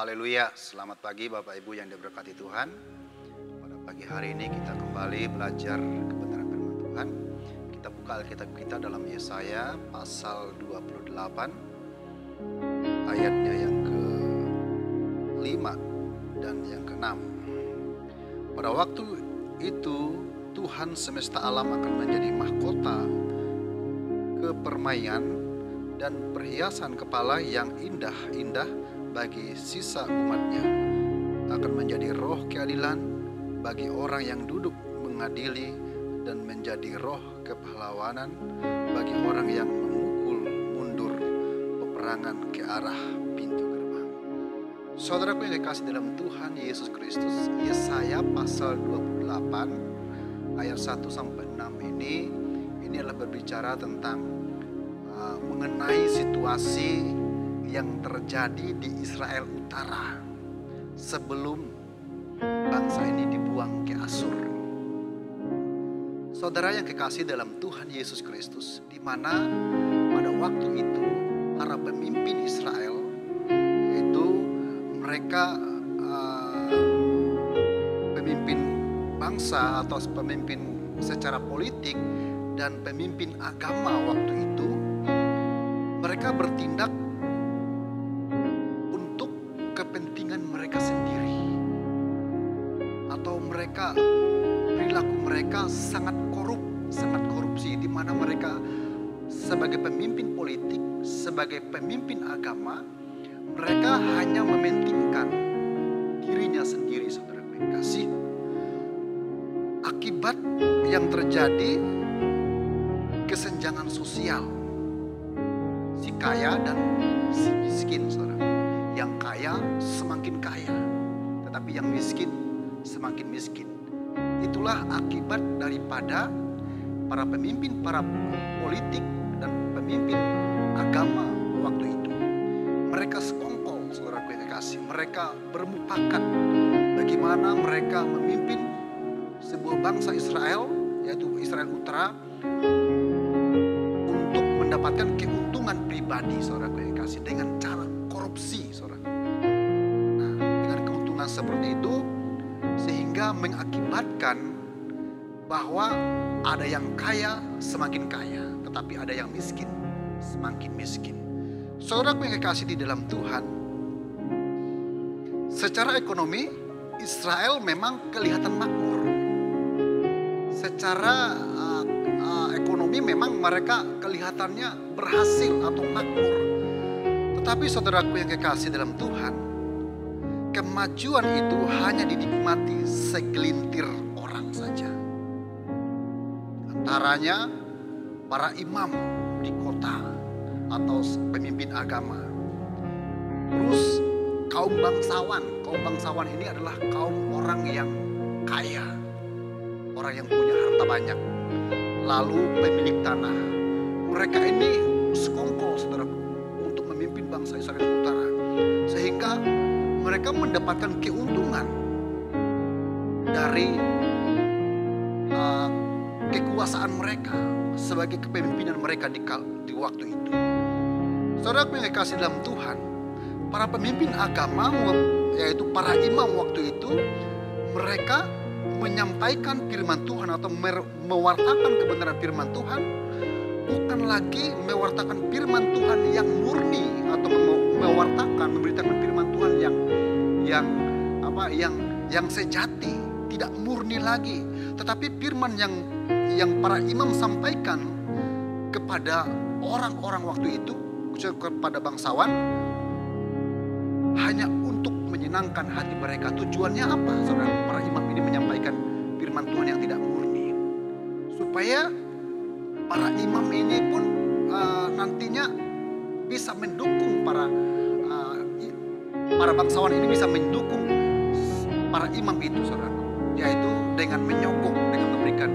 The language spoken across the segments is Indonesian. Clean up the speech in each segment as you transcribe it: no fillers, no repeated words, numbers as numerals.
Haleluya, selamat pagi Bapak Ibu yang diberkati Tuhan. Pada pagi hari ini kita kembali belajar kebenaran firman Tuhan. Kita buka Alkitab kita dalam Yesaya pasal 28 ayatnya yang ke-5 dan yang ke-6. Pada waktu itu Tuhan semesta alam akan menjadi mahkota, kepermaian dan perhiasan kepala yang indah-indah bagi sisa umatnya, akan menjadi roh keadilan bagi orang yang duduk mengadili, dan menjadi roh kepahlawanan bagi orang yang memukul mundur peperangan ke arah pintu gerbang. Saudaraku yang dikasihi dalam Tuhan Yesus Kristus, Yesaya pasal 28 ayat 1 sampai 6 ini adalah berbicara tentang mengenai situasi yang terjadi di Israel Utara sebelum bangsa ini dibuang ke Asur. Saudara yang kekasih dalam Tuhan Yesus Kristus, di mana pada waktu itu para pemimpin Israel, yaitu mereka pemimpin bangsa atau pemimpin secara politik dan pemimpin agama waktu itu, mereka bertindak kepentingan mereka sendiri, atau perilaku mereka sangat korupsi, di mana mereka sebagai pemimpin politik, sebagai pemimpin agama, mereka hanya mementingkan dirinya sendiri. Saudara yang kasih, akibat yang terjadi kesenjangan sosial, si kaya dan si miskin, saudara. Yang kaya semakin kaya, tetapi yang miskin semakin miskin. Itulah akibat daripada para pemimpin, para politik dan pemimpin agama waktu itu. Mereka sekongkol, saudaraku yang dikasih. Mereka bermufakat bagaimana mereka memimpin sebuah bangsa Israel, yaitu Israel Utara, untuk mendapatkan keuntungan pribadi, saudaraku yang dikasih, dengan cara korupsi, saudara. Nah, dengan keuntungan seperti itu, sehingga mengakibatkan bahwa ada yang kaya semakin kaya, tetapi ada yang miskin semakin miskin. Saudaraku yang kekasih di dalam Tuhan, secara ekonomi Israel memang kelihatan makmur. Secara ekonomi memang mereka kelihatannya berhasil atau makmur. Tetapi saudaraku yang kekasih dalam Tuhan, kemajuan itu hanya dinikmati segelintir orang saja. Antaranya para imam di kota atau pemimpin agama. Terus kaum bangsawan. Kaum bangsawan ini adalah kaum orang yang kaya, orang yang punya harta banyak. Lalu pemilik tanah. Mereka ini sekongkol, saudaraku, memimpin bangsa Israel Utara, sehingga mereka mendapatkan keuntungan dari kekuasaan mereka sebagai kepemimpinan mereka di waktu itu. Saudara yang dikasih dalam Tuhan, para pemimpin agama, yaitu para imam waktu itu, mereka menyampaikan firman Tuhan atau mewartakan kebenaran firman Tuhan, bukan lagi mewartakan firman Tuhan yang murni atau memberitakan firman Tuhan yang sejati, tidak murni lagi, tetapi firman yang para imam sampaikan kepada orang-orang waktu itu, kepada bangsawan, hanya untuk menyenangkan hati mereka. Tujuannya apa, saudara? Para imam ini menyampaikan firman Tuhan yang tidak murni, supaya para imam ini pun nantinya bisa mendukung para bangsawan ini, bisa mendukung para imam itu, saudara, yaitu dengan menyogok, dengan memberikan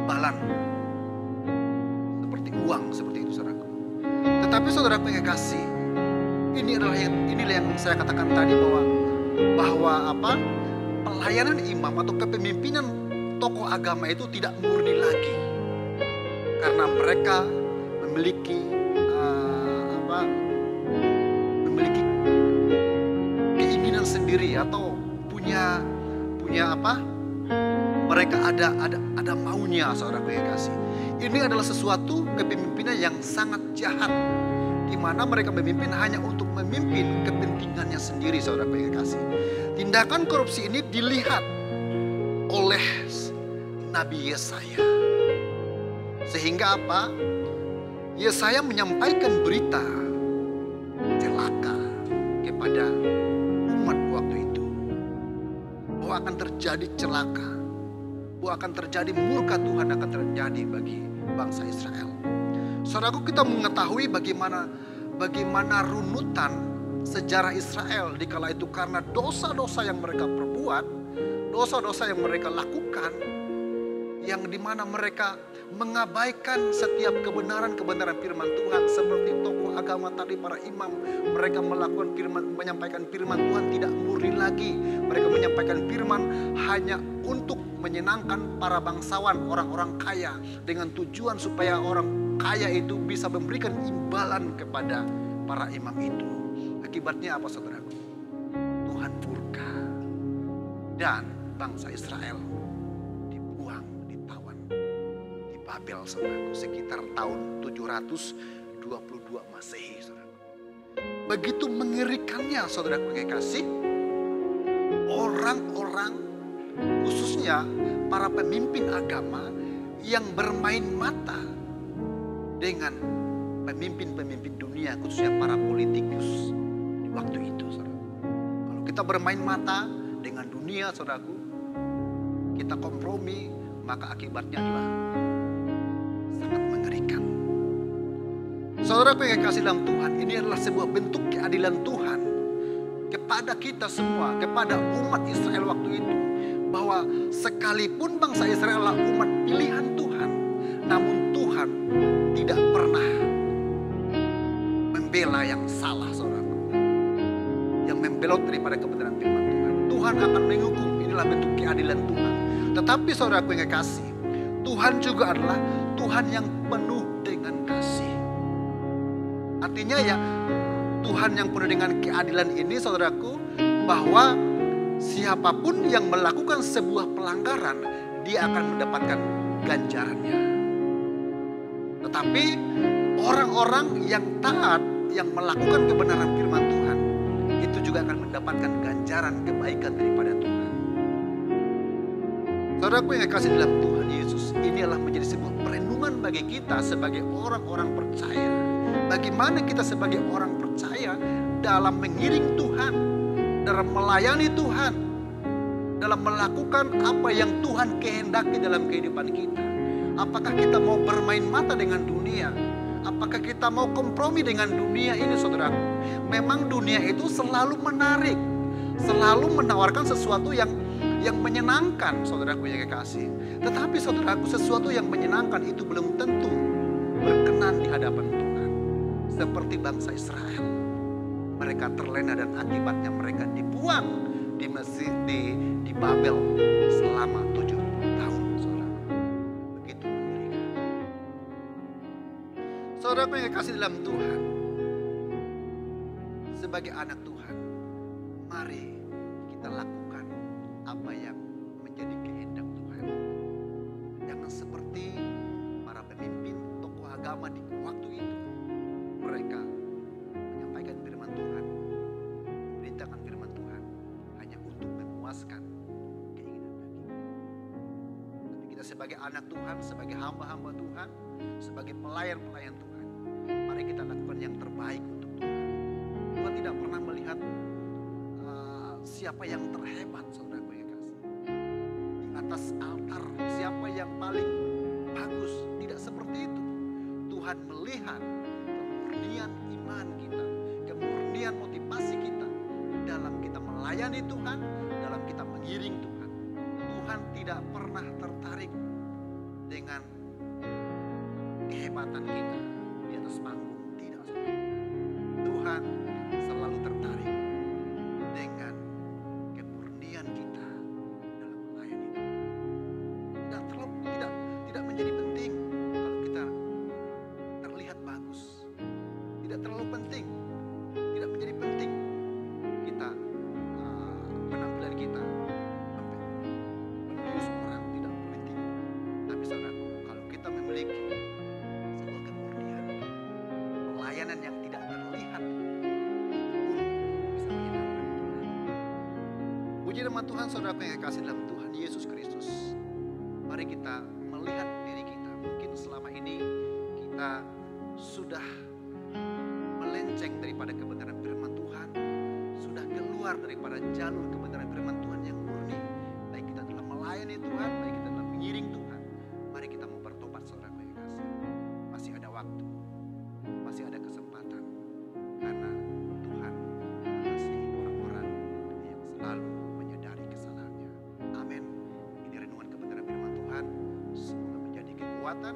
imbalan seperti uang, seperti itu, saudara. Tetapi saudaraku yang kasih, inilah yang saya katakan tadi, bahwa pelayanan imam atau kepemimpinan tokoh agama itu tidak murni lagi, karena mereka memiliki sendiri atau punya apa? Mereka ada maunya, saudaraku yang kasih. Ini adalah sesuatu kepemimpinan yang sangat jahat, di mana mereka memimpin hanya untuk memimpin kepentingannya sendiri, saudaraku yang kasih. Tindakan korupsi ini dilihat oleh Nabi Yesaya. Sehingga apa? Yesaya menyampaikan berita celaka kepada umat waktu itu, bahwa akan terjadi celaka, bahwa akan terjadi murka Tuhan akan terjadi bagi bangsa Israel. Saudaraku, kita mengetahui bagaimana runutan sejarah Israel di kala itu karena dosa-dosa yang mereka perbuat, dosa-dosa yang mereka lakukan, yang dimana mereka mengabaikan setiap kebenaran firman Tuhan. Seperti tokoh agama tadi, para imam, mereka menyampaikan firman Tuhan tidak murni lagi. Mereka menyampaikan firman hanya untuk menyenangkan para bangsawan, orang-orang kaya, dengan tujuan supaya orang kaya itu bisa memberikan imbalan kepada para imam itu. Akibatnya apa, saudaraku? Tuhan murka dan bangsa Israel dibuang, ditawan di Babel, saudaraku, sekitar tahun 722 Masehi, saudaraku. Begitu mengerikannya, saudaraku yang kasih, orang-orang khususnya para pemimpin agama yang bermain mata dengan pemimpin-pemimpin dunia, khususnya para politikus di waktu itu, saudara. Kalau kita bermain mata dengan dunia, saudaraku, kita kompromi, maka akibatnya adalah sangat mengerikan. Saudaraku yang kasih dalam Tuhan, ini adalah sebuah bentuk keadilan Tuhan kepada kita semua, kepada umat Israel waktu itu. Bahwa sekalipun bangsa Israel adalah umat pilihan Tuhan, namun Tuhan tidak pernah membela yang salah, saudaraku, yang membelot daripada kebenaran firman Tuhan. Tuhan akan menghukum, inilah bentuk keadilan Tuhan. Tetapi saudaraku yang kasih, Tuhan juga adalah Tuhan yang penuh dengan kasih. Artinya ya, Tuhan yang penuh dengan keadilan ini, saudaraku, bahwa siapapun yang melakukan sebuah pelanggaran, dia akan mendapatkan ganjarannya. Tetapi orang-orang yang taat, yang melakukan kebenaran firman Tuhan, itu juga akan mendapatkan ganjaran kebaikan daripada Tuhan. Saudaraku yang kasih dalam Tuhan Yesus, ini adalah menjadi sebuah perenungan bagi kita sebagai orang-orang percaya. Bagaimana kita sebagai orang percaya dalam mengiring Tuhan, dalam melayani Tuhan, dalam melakukan apa yang Tuhan kehendaki dalam kehidupan kita. Apakah kita mau bermain mata dengan dunia? Apakah kita mau kompromi dengan dunia ini, saudaraku? Memang dunia itu selalu menarik, selalu menawarkan sesuatu yang menyenangkan, saudaraku yang kekasih. Tetapi saudaraku, sesuatu yang menyenangkan itu belum tentu berkenan di hadapan Tuhan. Seperti bangsa Israel, mereka terlena dan akibatnya mereka dibuang di Mesir, di Babel selama 70 tahun, saudara. Begitu mengerikan. Saudara yang kasih dalam Tuhan, sebagai anak Tuhan, mari kita lakukan apa yang menjadi kehendak Tuhan. Jangan seperti para pemimpin tokoh agama di waktu itu. Mereka menyampaikan firman Tuhan, memberitakan firman Tuhan hanya untuk memuaskan keinginan daging. Tapi kita sebagai anak Tuhan, sebagai hamba-hamba Tuhan, sebagai pelayan-pelayan Tuhan, mari kita lakukan yang terbaik untuk Tuhan. Tuhan tidak pernah melihat siapa yang terhebat, saudaraku yang kasih, di atas altar, siapa yang paling bagus. Tidak seperti itu. Tuhan melihat kemurnian iman kita, kemurnian motivasi kita dalam kita melayani Tuhan, dalam kita mengiring Tuhan. Tuhan tidak pernah tertarik dengan kehebatan kita di atas panggung, tidak, saudara. Tuhan selalu tertarik dengan kemurnian kita dalam melayani Tuhan. Tidak menjadi penting kalau kita terlihat bagus. Tidak terlalu penting, tidak menjadi penting kita firman Tuhan, saudara yang kekasih dalam Tuhan Yesus Kristus, mari kita melihat diri kita. Mungkin selama ini kita sudah melenceng daripada kebenaran firman Tuhan, sudah keluar daripada jalur kebenaran firman Tuhan yang murni. Baik kita telah melayani Tuhan, baik kita telah mengiring Tuhan. Mari kita mau bertobat, saudara yang kekasih. Masih ada waktu, masih ada kesempatan, karena Tuhan mengasihi orang-orang yang selalu menyadari kesalahannya. Amin. Ini renungan kebenaran firman Tuhan, semoga menjadi kekuatan